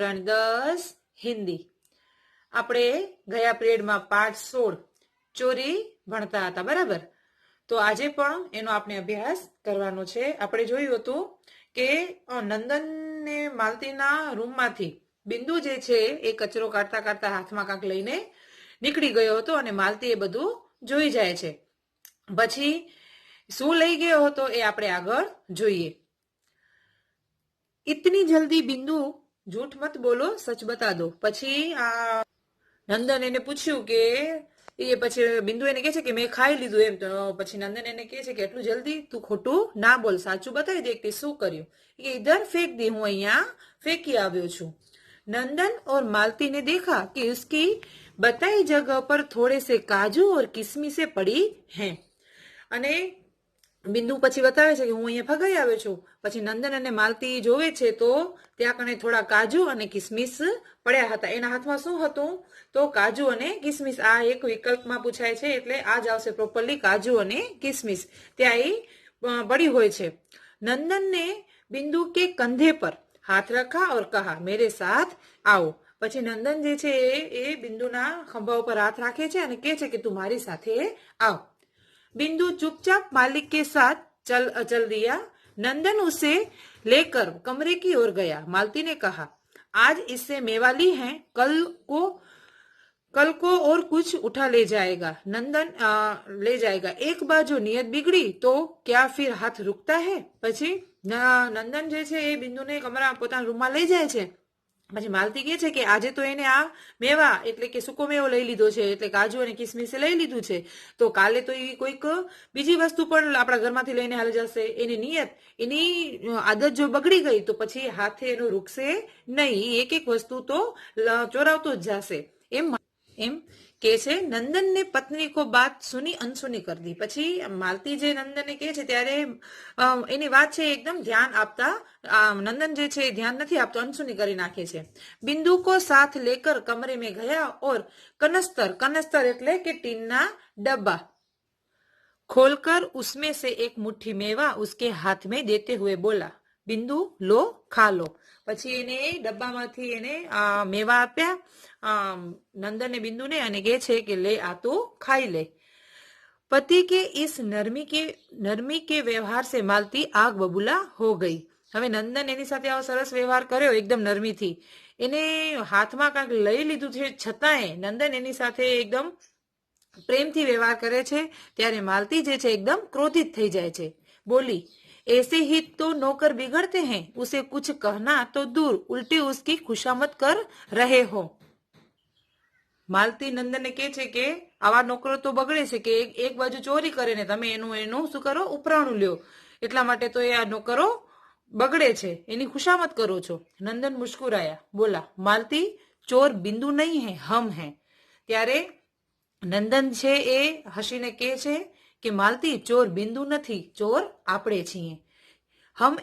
ધોરણ 10 હિન્દી। આપણે ગયા પિરિયડમાં પાઠ 16 ચોરી ભણતા હતા, બરાબર? તો આજે પણ એનો આપણે અભ્યાસ કરવાનો છે। આપણે જોયું હતું કે નંદન ને માલતીના રૂમમાંથી બિંદુ જે છે એ કચરો કાઢતા કાઢતા હાથમાં કાંક લઈને નીકળી ગયો હતો અને માલતી એ બધું જોઈ જાય છે। પછી શું લઈ ગયો હતો એ આપણે આગળ જોઈએ। इतनी जल्दी बिंदु झूठ मत बोलो, सच बता दो। પછી નંદન એને પૂછ્યું કે એ પછી બિંદુ એને કહે છે કે મેં ખાઈ લીધું એમ। તો પછી નંદન એને કહે છે કે એટલું જલ્દી તું ખોટું ના બોલ, સાચું બતાવી દે કે શું કર્યું। કે इधर फेंक दी, હું અહીંયા ફેંકી આવ્યો છું। नंदन और मालती ने देखा कि उसकी बताई जगह पर थोड़े से काजू और किशमिशे पड़ी हैं। અને બિંદુ પછી બતાવે છે કે હું અહીંયા ફગાઈ આવ્યો છું। પછી નંદન અને માલતી જોવે છે તો ત્યાં કને થોડા કાજુ અને કિસમિસ પડ્યા હતા। એના હાથમાં શું હતું? તો કાજુ અને કિસમિસ। આ એક વિકલ્પમાં પૂછાય છે એટલે આ જ આવશે પ્રોપરલી, કાજુ અને કિસમિસ ત્યાં એ પડી હોય છે। नंदन ने बिंदु के कंधे पर हाथ रखा और कहा मेरे साथ आओ। પછી નંદન જે છે એ બિંદુના ખંભા ઉપર હાથ રાખે છે અને કહે છે કે તું મારી સાથે આવ। बिंदु चुपचाप मालिक के साथ चल दिया। नंदन उसे लेकर कमरे की ओर गया। मालती ने कहा आज इससे मेवा ली है, कल को और कुछ उठा ले जाएगा। नंदन ले जाएगा। एक बार जो नियत बिगड़ी तो क्या फिर हाथ रुकता है? પછી નંદન જે છે એ બિંદુને કમરા પોતાના રૂમમાં લઈ જાય છે। પછી માલતી કહે છે કે આજે તો એને આ મેવા એટલે કે સૂકો મેવો લઈ લીધો છે, એટલે કાજુ અને કિસમિસે લઈ લીધું છે, તો કાલે તો એ કોઈક બીજી વસ્તુ પણ આપણા ઘરમાંથી લઈને હાલી જશે। એની નિયત, એની આદત જો બગડી ગઈ તો પછી હાથે એનું રૂકશે નહીં, એક એક વસ્તુ તો ચોરાવતો જ જશે। એમ કે છે। નંદન ને પત્ની કો બાત સુની અનસુની कर दी। પછી માલતી જે નંદનને કહે છે ત્યારે એની વાત છે એકદમ ધ્યાન આપતા નંદન જે છે ધ્યાન નથી આપતો, અનસુની કરી નાખે છે। बिंदु को साथ लेकर कमरे में गया और कनस्तर એટલે કે ટીનના डब्बा खोलकर उसमें से एक मुट्ठी मेवा उसके हाथ में देते हुए बोला बिंदु लो खा लो। પછી એને ડબ્બામાંથી એને મેવા આપ્યા નંદન ને બિંદુ ને અને કહે છે કે લે આ તો ખાઈ લે। पति के इस नरमी के व्यवहार से मालती आग बबूला हो गई। હવે નંદન એની સાથે આવો સરસ વ્યવહાર કર્યો એકદમ નરમીથી, એને હાથમાં કાંઈક લઈ લીધું છે છતાંય નંદન એની સાથે એકદમ પ્રેમથી વ્યવહાર કરે છે ત્યારે માલતી જે છે એકદમ ક્રોધિત થઈ જાય છે। બોલી ऐसे ही तो नौकर बिगड़ते हैं, उसे कुछ कहना तो दूर उल्टी उसकी खुशामद कर रहे हो। માલતી નંદનને કહે છે કે આવા નોકરો તો બગડે છે કે એક બાજુ ચોરી કરે ને તમે એનું શું કરો, ઉપરાણું લ્યો, એટલા માટે તો એ આ નોકરો બગડે છે, એની ખુશામત કરો છો। નંદન મુસ્કુરાયા, બોલા માલતી ચોર બિંદુ નહીં હે, હમ હે। ત્યારે નંદન છે એ હસીને કહે છે કે માલતી ચોર બિંદુ નથી, ચોર આપણે છીએ। हम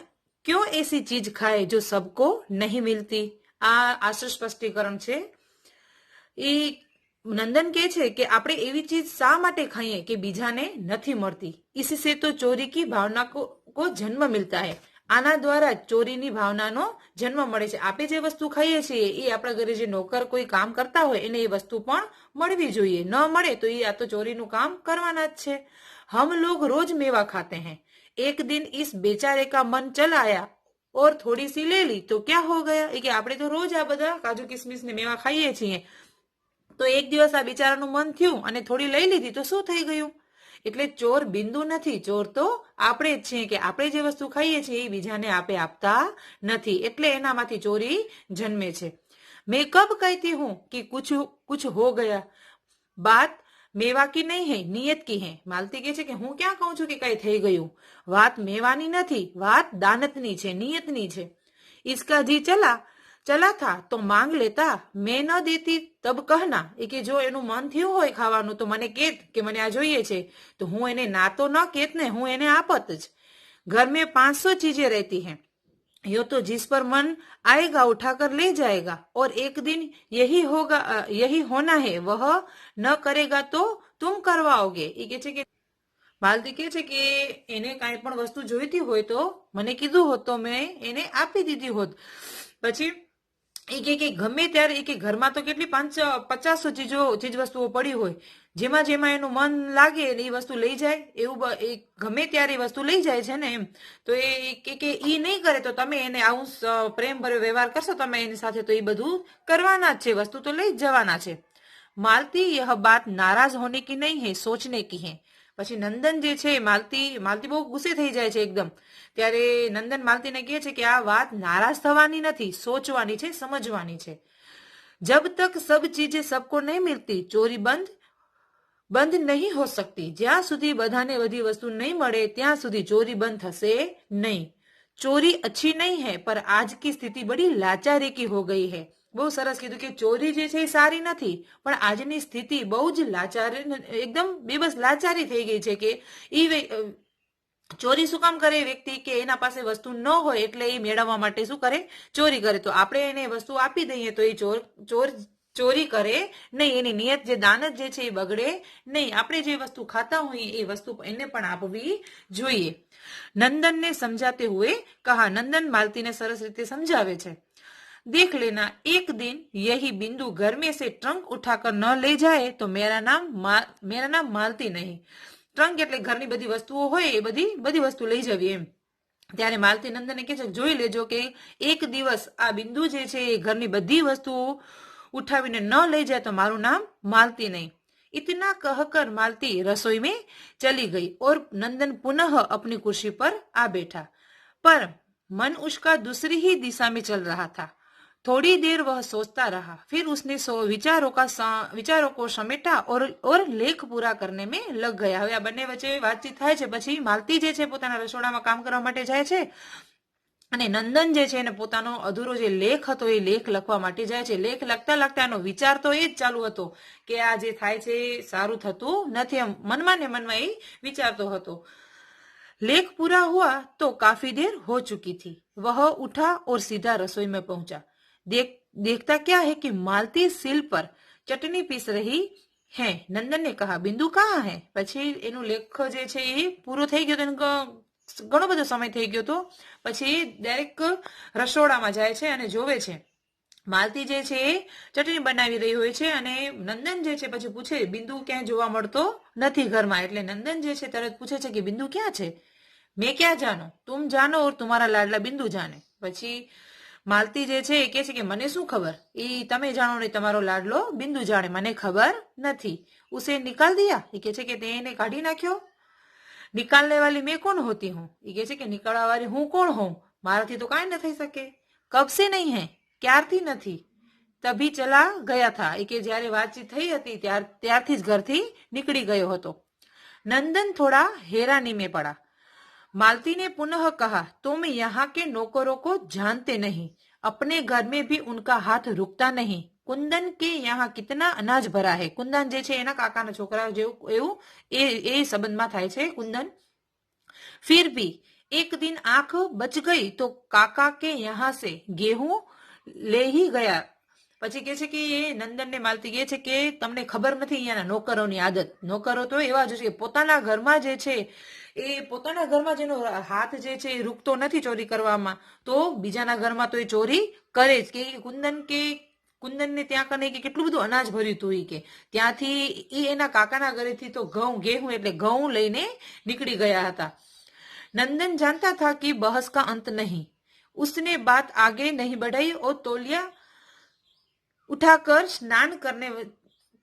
क्यों ऐसी चीज खाए जो सबको नहीं मिलती? आ आश्र स्पष्टीकरण છે। એ નંદન કહે છે કે આપણે એવી ચીજ શા માટે ખાઈએ કે બીજાને નથી મળતી। इससे तो चोरी की भावना को जन्म मिलता है। આના દ્વારા ચોરીની ભાવનાનો જન્મ મળે છે। આપણે જે વસ્તુ ખાઈએ છીએ એ આપણા ઘરે જે નોકર કોઈ કામ કરતા હોય એને એ વસ્તુ પણ મળવી જોઈએ, ન મળે તો એ આ તો ચોરીનું કામ કરવાના જ છે। हम लोग रोज मेवा खाते हैं, एक दिन इस बेचारे का मन चल आया और थोड़ी सी ले ली तो क्या हो गया? કે આપણે તો રોજ આ બધા કાજુ કિસમિસ ને મેવા ખાઈએ છીએ, તો એક દિવસ આ બિચારાનું મન થયું અને થોડી લઈ લીધી તો શું થઈ ગયું? એટલે ચોર બિંદુ નથી, ચોર તો આપણે જ છીએ કે આપણે જે વસ્તુ ખાઈએ છીએ એ બીજાને આપે આપતા નથી, એટલે એનામાંથી ચોરી જન્મે છે। मैं कब कहती हूँ कि कुछ हो गया, बात मेवा की नहीं है, नियत की है। માલતી કહે છે કે હું ક્યાં કહું છું કે કઈ થઈ ગયું, વાત મેવાની નથી, વાત દાનતની છે, નિયતની છે। इसका जी चला था तो मांग लेता, मैं न देती तब कहना। એ કે જો એનું મન થયું હોય ખાવાનું તો મને કહેત કે મને આ જોઈએ છે, તો હું એને ના તો ન કહેત ને, હું એને આપત જ। घर में 500 चीजें रहती हैं, यो तो जिस पर मन आएगा उठाकर ले जाएगा, और एक दिन यही होना है, वह न करेगा तो तुम करवाओगे। એ કે છે કે માલતી કહે છે કે એને કાંઈ પણ વસ્તુ જોઈતી હોય તો મને કીધું હોત તો મેં એને આપી દીધી હોત। પછી કે ગમે ત્યારે કે ઘરમાં તો કેટલી 50 ચીજ વસ્તુઓ પડી હોય, જેમાં એનું મન લાગે એ વસ્તુ લઈ જાય, એવું ગમે ત્યારે એ વસ્તુ લઈ જાય છે ને એમ. તો એ કે ઈ નહીં કરે તો તમે એને આવું પ્રેમ ભર્યો વ્યવહાર કરશો તમે એની સાથે, તો એ બધું કરવાના જ છે, વસ્તુ તો લઈ જ જવાના છે. मालती यह बात नाराज होने की नहीं है, सोचने की है. પછી નંદન જે છે, માલતી બહુ ગુસ્સે થઈ જાય છે એકદમ. ત્યારે નંદન માલતીને કહે છે કે આ વાત નારાજ થવાની નથી, સોચવાની છે, સમજવાની છે. જબ તક સબ ચીજે સબકો નહીં મિલતી, ચોરી બંધ નહીં હો सकती. જ્યાં સુધી બધાને બધી વસ્તુ નહીં મળે ત્યાં સુધી ચોરી બંધ થશે નહીં. ચોરી अच्छी नहीं है पर आज की स्थिति बड़ी लाचारी की हो गई है. બહુ સરસ કીધું કે ચોરી જે છે એ સારી નથી, પણ આજની સ્થિતિ બહુ જ લાચારી, એકદમ બેબસ લાચારી થઈ ગઈ છે. કે ચોરી શું કામ કરે વ્યક્તિ, કે એના પાસે વસ્તુ ન હોય એટલે એ મેળવવા માટે શું કરે, ચોરી કરે. તો આપણે એને વસ્તુ આપી દઈએ તો એ ચોરી કરે નહીં, એની નિયત જે દાનત જે છે એ બગડે નહીં. આપણે જે વસ્તુ ખાતા હોઈએ એ વસ્તુ એને પણ આપવી જોઈએ. નંદન ને સમજાતે હુએ કહા. નંદન માલતી ને સરસ રીતે સમજાવે છે. देख लेना एक दिन यही बिंदु घर में से ट्रंक उठाकर न ले जाए तो मेरा नाम मालती नहीं. ટ્રંક એટલે ઘરની બધી વસ્તુઓ હોય એ બધી વસ્તુ લઈ જવી એમ. ત્યારે માલતી નંદનને કહે છે જોઈ લેજો કે એક દિવસ આ બિંદુ જે છે એ ઘરની બધી વસ્તુઓ ઉઠાવીને ન લઈ જાય તો મારું નામ માલતી નહીં. इतना कहकर मालती रसोई में चली गई और नंदन पुनः अपनी कुर्सी पर आ बैठा, पर मन उसका दूसरी ही दिशा में चल रहा था. थोड़ी देर वह सोचता रहा, फिर उसने विचारों को समेटा और लेख पूरा करने में लग गया. હવે આ બંને વચ્ચે વાતચીત થાય છે. પછી માલતી જે છે પોતાના રસોડામાં કામ કરવા માટે જાય છે અને નંદન જે છે એને પોતાનો અધૂરો જે લેખ હતો એ લેખ લખવા માટે જાય છે. લેખ લખતા લખતા એનો વિચાર તો એ જ ચાલુ હતો કે આ જે થાય છે સારું થતું નથી, એમ મનમાં ને મનમાં એ વિચારતો હતો. लेख पूरा हुआ तो काफी देर हो चुकी थी. वह उठा और सीधा रसोई में पहुंचा. देखता क्या है कि मालती सिल पर चटनी पीस रही है. नंदन ने कहा बिंदु कहाँ है. પછી એનું લેખ જે છે એ પૂરો થઈ ગયો, ઘણો બધો સમય થઈ ગયો તો પછી ડાયરેક્ટ રસોડામાં જાય છે અને જોવે છે માલતી જે છે એ ચટણી બનાવી રહી હોય છે. અને નંદન જે છે પછી પૂછે બિંદુ ક્યાંય જોવા મળતો નથી ઘરમાં. એટલે નંદન જે છે તરત પૂછે છે કે બિંદુ ક્યાં છે. મેં ક્યાં જાનો, તુમ જાનો ઓર તુમારા લાડલા બિંદુ જાને. પછી માલતી જે છે એ કહે છે કે મને શું ખબર, એ તમે જાણો ને તમારો લાડલો બિંદુ જાણે, મને ખબર નથી. ઉસે નિકાલ દિયા, એ કહે છે કે તે એને કાઢી નાખ્યો. નિકાલને વાલી મેં કોણ હોતી હું, એ કહે છે કે નિકાળવા વાળી હું કોણ હોઉં, મારાથી તો કાંઈ ન થઈ શકે. કબ સે નહીં હે, ક્યારથી નથી. તભી ચલા ગયા થા, એ કે જ્યારે વાતચીત થઈ હતી ત્યારથી જ ઘરથી નીકળી ગયો હતો. નંદન થોડા हैरानी में पड़ा. मालती ने पुनः कहा तुम यहाँ के नौकरों को जानते नहीं, अपने घर में भी उनका हाथ रुकता नहीं. कुंदन के यहाँ कितना अनाज भरा है. कुंदन જે છે એના કાકાના છોકરા જેવું એવું એ સંબંધમાં થાય છે કુંદન. फिर भी एक दिन आंख बच गई तो काका के यहाँ से गेहूं ले ही गया. પછી કે છે કે એ નંદન ને માલતી કહે છે કે તમને ખબર નથી અહીંયાના નોકરોની આદત. નોકરો તો એવા જ છે પોતાના ઘરમાં જે છે એ પોતાના ઘરમાં જેનો હાથ જે છે એ રૂકતો નથી ચોરી કરવામાં, તો બીજાના ઘરમાં તો એ ચોરી કરે જ. કે કુંદનને ત્યાં કને કે કેટલું બધું અનાજ ભર્યું હતું, કે ત્યાંથી એ એના કાકાના ઘરેથી તો गेहूं એટલે ઘઉં લઈને નીકળી ગયા હતા. नंदन जानता था कि बहस का अंत नहीं. उसने बात आगे नहीं बढ़ाई और तौलिया उठाकर स्नान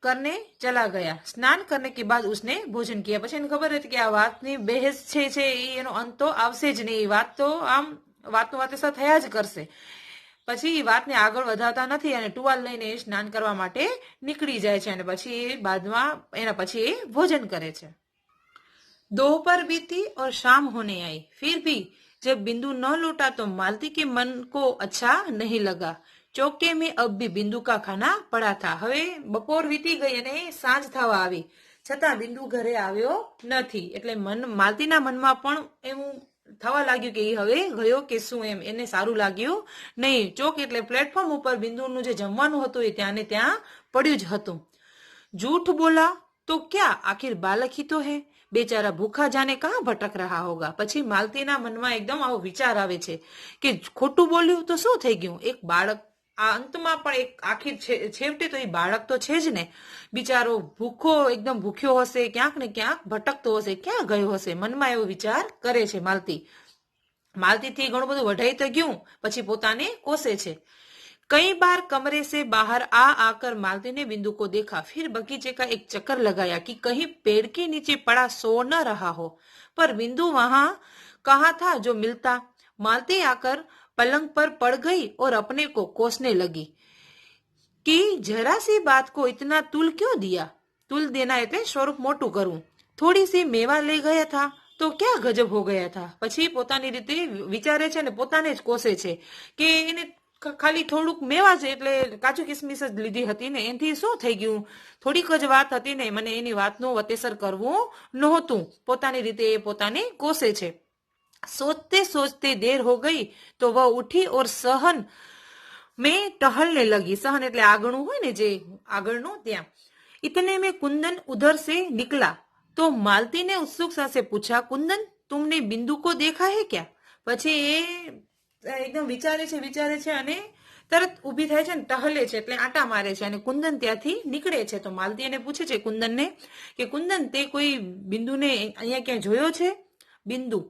करने चला गया. स्नान करने के बाद उसने भोजन किया. પછી એને ખબર હતી કે આ વાતની બહેસ છે એનો અંત તો આવશે જ નહીં, વાત તો આમ વાતનો વાતસા થયા જ કરશે. પછી વાતને આગળ વધારતા નથી અને ટુવાલ લઈને સ્નાન કરવા માટે નીકળી જાય છે અને પછી બાદમાં એના પછી એ ભોજન કરે છે. दोपहर बीती और शाम होने आई, फिर भी जब बिंदु न लौटा तो मालती के मन को अच्छा नहीं लगा. चौके में अब भी बिंदु का खाना पड़ा था. હવે બપોર વીતી ગઈ અને સાંજ થવા આવી છતાં બિંદુ ઘરે આવ્યો નથી. એટલે માલતીના મનમાં પણ એવું થવા લાગ્યું કે એ હવે ગયો કે શું, એમ એને સારું લાગ્યું નહીં. ચોક એટલે પ્લેટફોર્મ ઉપર બિંદુનું જે જમવાનું હતું એ ત્યાં ને ત્યાં પડ્યું જ હતું. झूठ बोला तो क्या, आखिर बालक ही तो है, बेचारा भूखा जाने कहाँ भटक रहा होगा. પછી માલતીના મનમાં એકદમ આવો વિચાર આવે છે કે ખોટું બોલ્યું તો શું થઈ ગયું, એક બાળક આ અંતમાં પણ એક આખી છેવટે તો એ બાળક તો છે જ ને, બિચારો ભૂખો એકદમ ભૂખ્યો હશે, ક્યાંક ને ક્યાંક ભટકતો હશે, ક્યાં ગયો હશે, મનમાં એવો વિચાર કરે છે માલતીથી ઘણું બધું વઢાઈ તો ગયું, પછી પોતાને કોસે છે। कई बार कमरे से बाहर आ आकर मालती ने बिंदु को देखा, फिर बगीचे का एक चक्कर लगाया कि कहीं पेड़ के नीचे पड़ा सो न रहा हो, पर बिंदु वहां कहाँ था जो मिलता। मालती आकर पलंग पर पड़ गई और अपने को कोसने लगी कि जरा सी बात को इतना तुल क्यों दिया। तुल देना એટલે સ્વરૂપ મોટું કરવું। થોડી સી મેવા લઈ ગયા था તો क्या गजब हो गया था। પછી પોતાની રીતે વિચારે છે ને પોતાને જ કોસે છે કે એને ખાલી થોડુંક મેવા છે એટલે કાચું કિસમિસ જ લીધી હતી ને એનાથી શું થઈ ગયું, થોડીક જ વાત હતી ને મને એની વાતનું વતેસર કરવું નહોતું। પોતાની રીતે એ પોતાને કોસે છે। सोचते सोचते देर हो गई तो वह उठी और सहन में टहलने लगी। सहन એટલે આગળનું હોય ને જે આગળનું ત્યાં। इतने में कुंदन उधर से निकला तो मालती ने उत्सुकता से पूछा, कुंदन तुमने बिंदु को देखा है क्या। પછી એ એકદમ વિચારે છે અને તરત ઊભી થાય છે ને ટહલે છે એટલે આટા મારે છે અને કુંદન ત્યાંથી નીકળે છે। તો માલતી એને પૂછે છે કુંદનને કે કુંદન તે કોઈ બિંદુને અહીંયા ક્યાં જોયો છે। बिंदु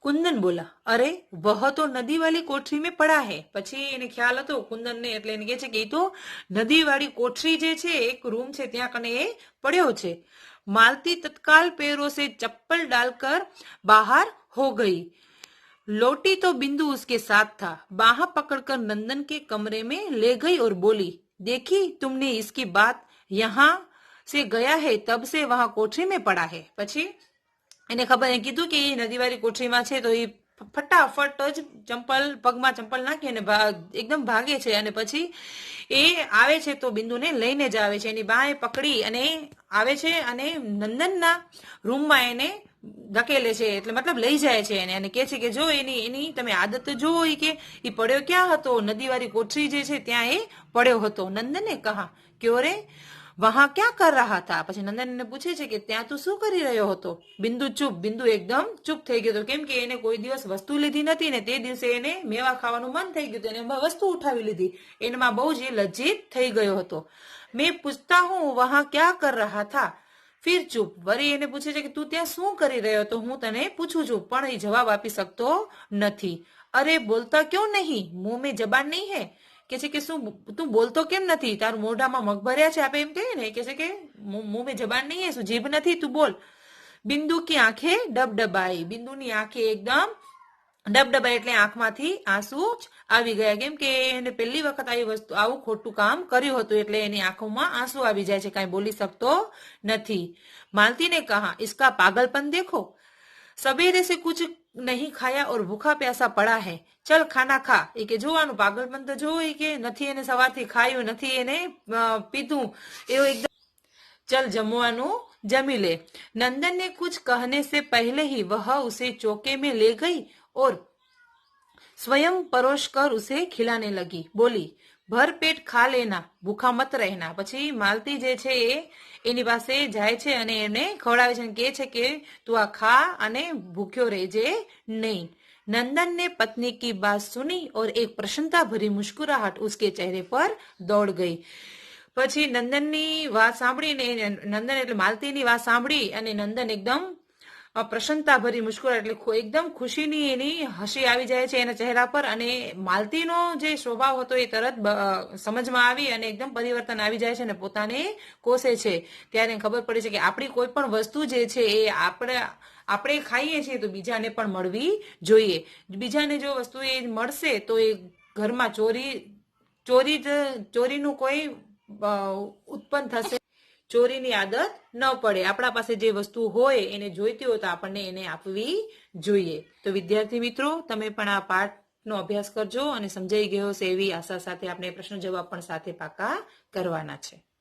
कुंदन बोला, अरे वह तो नदी वाली कोठरी में पड़ा है। પછી એને ખ્યાલ હતો કુંદન ને એટલે એને કહે છે કે એ તો નદી વાળી કોઠરી જે છે એક રૂમ છે ત્યાં કને એ પડ્યો છે। मालती तत्काल पैरों से चप्पल डालकर बाहर हो गई। लौटी तो बिंदु उसके साथ था। बाह पकड़कर नंदन के कमरे में ले गई और बोली, देखी तुमने इसकी बात, यहाँ से गया है तब से वहां कोठरी में पड़ा है। પછી એને ખબર એ કીધું કે એ નદીવાળી કોઠરીમાં છે તો એ ફટાફટ જ પગમાં ચંપલ નાખી અને એકદમ ભાગે છે અને પછી એ આવે છે તો બિંદુને લઈને જ આવે છે, એની બાએ પકડી અને આવે છે અને નંદનના રૂમમાં એને ધકેલે છે એટલે મતલબ લઈ જાય છે એને અને કહે છે કે જો એની તમે આદત જો કે એ પડ્યો ક્યાં હતો, નદીવાળી કોઠરી જે છે ત્યાં એ પડ્યો હતો। નંદને કહા, ક્યો રે वहां क्या कर रहा था। પછી નંદન એને પૂછે છે કે ત્યાં તું શું કરી રહ્યો હતો। બિંદુ ચૂપ, બિંદુ એકદમ ચૂપ થઈ ગયો હતો કેમ કે એને કોઈ દિવસ વસ્તુ લીધી નથી ને તે દિવસે એને મેવા ખાવાનું મન થઈ ગયું હતું એને વસ્તુ ઉઠાવી લીધી, એમાં બહુ જ લજ્જિત થઈ ગયો હતો। मैं पूछता हूँ वहां क्या कर रहा था, फिर चुप। વળી એને પૂછે છે કે તું ત્યાં શું કરી રહ્યો હતો, હું તને પૂછું છું પણ એ જવાબ આપી શકતો નથી। अरे बोलता क्यों नहीं, मुंह में जबान नहीं है। કે છે કે શું તું બોલતો કેમ નથી, તારું મોઢામાં મગ ભર્યા છે આપણે એમ કહીએ ને, કે છે કે મુંહ में जबान नहीं है, શું જીભ નથી, તું બોલ। બિંદુ की आंखें डबडबाई, બિંદુની આંખે એકદમ ડબડબાઈ એટલે આંખમાંથી આંસુ જ આવી ગયા કેમ કે એને પહેલી વખત આવી વસ્તુ આવું ખોટું કામ કર્યું હતું એટલે એની આંખોમાં આંસુ આવી જાય છે, કાંઈ બોલી શકતો નથી। मालती ने कहा, इसका पागलपन देखो, सवेरे से कुछ नहीं खाया और भूखा प्यासा पड़ा है, चल खाना खा। એ કે જોવાનું પાગલપન તો જો એ કે નથી એને સવારથી ખાયું નથી એને પીધું એવો એકદમ, चल जमवानु जमी ले। नंदन ने कुछ कहने से पहले ही वह उसे चौके में ले गई और स्वयं परोस कर उसे खिलाने लगी। बोली, भर पेट खा लेना, भूखा मत रहना। પછી માલતી જે છે એ એની પાસે જાય છે અને એને ખવડાવે છે અને કહે છે કે તું આ ખા અને ભૂખ્યો રહેજે નહીં। नंदन ने पत्नी की बात सुनी और एक प्रसन्नता भरी मुस्कुराहट उसके चेहरे पर दौड़ गई। પછી નંદનની વાત સાંભળીને નંદન એટલે માલતીની વાત સાંભળી અને નંદન એકદમ પ્રસન્નતા ભરી મુસ્કુરાટ એટલે એકદમ ખુશીની એની હસી આવી જાય છે એના ચહેરા પર અને માલતીનો જે સ્વભાવ હતો એ તરત સમજમાં આવી અને એકદમ પરિવર્તન આવી જાય છે અને પોતાને કોસે છે। ત્યારે ખબર પડે છે કે આપણી કોઈ પણ વસ્તુ જે છે એ આપણે ખાઈએ છીએ તો બીજાને પણ મળવી જોઈએ। બીજાને જો વસ્તુ એ મળશે તો એ ઘરમાં ચોરીનું કોઈ ઉત્પન્ન થશે, ચોરીની આદત ન પડે। આપણા પાસે જે વસ્તુ હોય એને જોઈતી હોય તો આપણને એને આપવી જોઈએ। તો વિદ્યાર્થી મિત્રો તમે પણ આ પાઠનો અભ્યાસ કરજો અને સમજાઈ ગયો હશે એવી આશા સાથે આપણે પ્રશ્ન જવાબ પણ સાથે પાકા કરવાના છે।